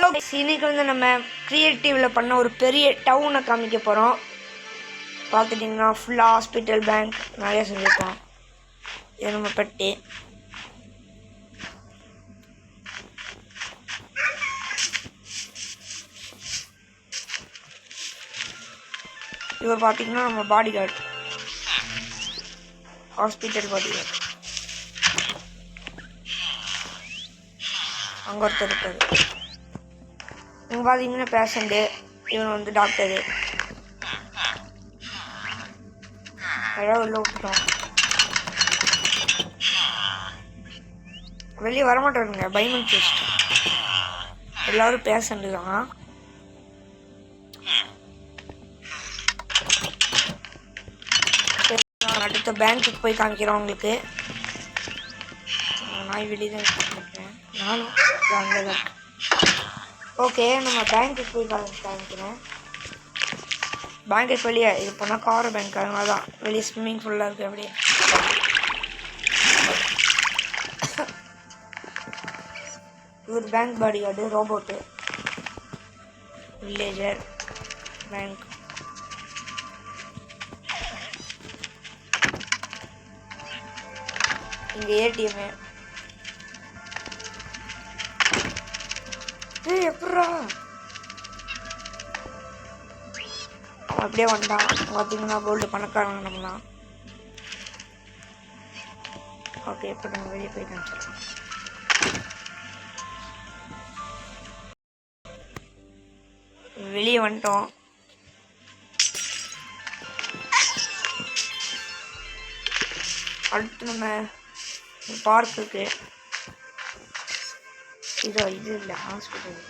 இன்னைக்கு வந்து நம்ம கிரியேட்டிவ்ல பண்ண ஒரு பெரிய டவுனை காமிக்க போகிறோம். பார்த்துட்டிங்கன்னா ஃபுல்லாக ஹாஸ்பிட்டல், பேங்க் நிறைய செஞ்சுருக்கோம். இது நம்ம பெட்டி. இவர் பார்த்தீங்கன்னா நம்ம body guard, hospital body guard. அங்கே ஒருத்தர் இருக்காரு. இவங்க பார்த்தீங்கன்னா பேஷண்ட்டு, இவன் வந்து டாக்டரு. எல்லாம் உள்ள விட்டுட்டோம். வெளியே வரமாட்டாருங்க, பயமன் டெஸ்ட். எல்லோரும் பேஷண்ட்டு தான். அடுத்த பேங்க்குக்கு போய் காமிக்கிறோம் உங்களுக்கு. நாய் வெளியே தான் இருக்கேன், நானும் அங்கே தான் இருக்கேன். ஓகே, நம்ம பேங்க்குக்கு போய் காமிக்கிறேன். பேங்க்குக்கு வெளியே இது போனால் கார் பேங்க், அதனால தான் வெளியே ஸ்விம்மிங் ஃபுல்லாக இருக்குது. அப்படியே இவர் bank body guard, robot, villager, bank. இங்கே ஏடிஎம்மு. எப்படா அவன் அப்படியே வந்தான். பார்த்தீங்கன்னா கோல்டு பணக்காரங்க நம்மளாம். ஓகே, இப்போ நம்ம வெளியே போய் காமிச்சிடலாம். வெளியே வந்துட்டோம். அடுத்து நம்ம பார்க் இருக்கு. இது இல்லை ஹாஸ்பிட்டல்.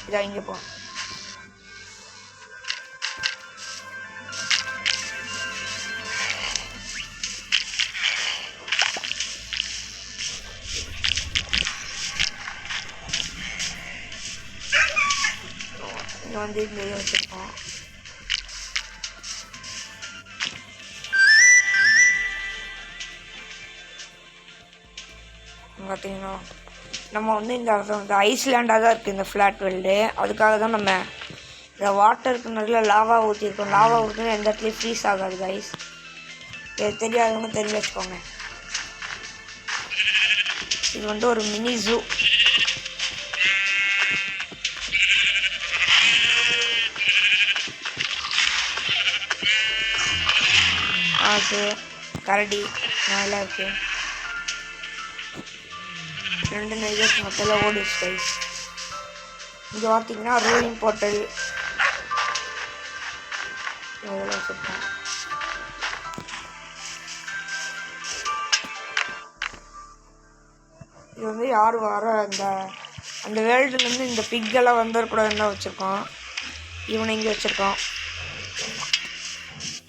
இதா இங்கே போ. இங்கே வந்து இங்கே வச்சுருக்கோம். பார்த்தீங்கன்னா நம்ம வந்து இந்த வந்து ஐஸ்லேண்டாக தான் இருக்குது இந்த ஃப்ளாட் வேர்ல்டு. அதுக்காக தான் நம்ம இந்த வாட்டருக்கு நல்ல லாவா ஊற்றிருக்கோம். லாவா ஊற்றினா எந்த இடத்துலையும் ஃப்ரீஸ் ஆகாது ஐஸ். இது தெரியாதவங்க தெரிஞ்சு வச்சுக்கோங்க. இது வந்து ஒரு மினி ஜூ. ஆசு, கரடி நல்லா இருக்குது. 2 நைஜர்ஸ் மொத்தம் ஓடிச்சு கைஸ். இங்கே பார்த்தீங்கன்னா ரோலிங் போர்ட்டல் எவ்வளோ வச்சுருக்கோம். இது வந்து யார் வர அந்த வேர்ல்டுலேருந்து இந்த பிக்கெல்லாம் வந்துடக்கூடாதுன்னு தான் வச்சுருக்கோம். இவனை இங்கே வச்சுருக்கோம்.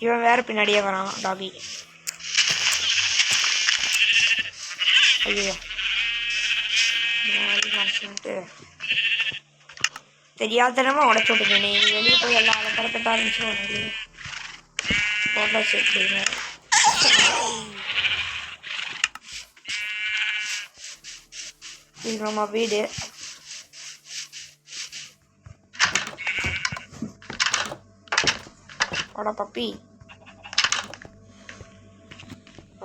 இவன் வேறு பின்னாடியே வரான் டாகி. ஐயோ, தெரியாதனமா உடச்சு விட்டுருக்கேன். நீ வெளியே போய் எல்லாம் அலப்படத்த ஆரம்பிச்சு போட்டோ சேர்த்துங்க. இது நம்ம வீடு. ஓட பப்பி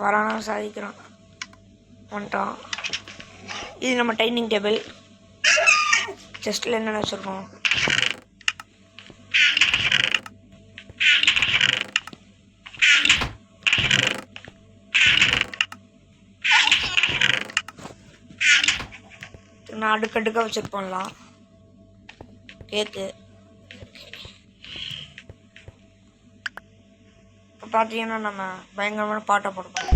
வரானா சாதிக்கிறான். வந்துட்டான். இது நம்ம டைனிங் டேபிள். செஸ்ட்டில் என்னென்ன வச்சுருக்கோம். நான் அடுக்கடுக்காக வச்சுருப்போம்லாம். கேக்கு. இப்போ பார்த்தீங்கன்னா நம்ம பயங்கரமான பாட்டை போடுவோம்.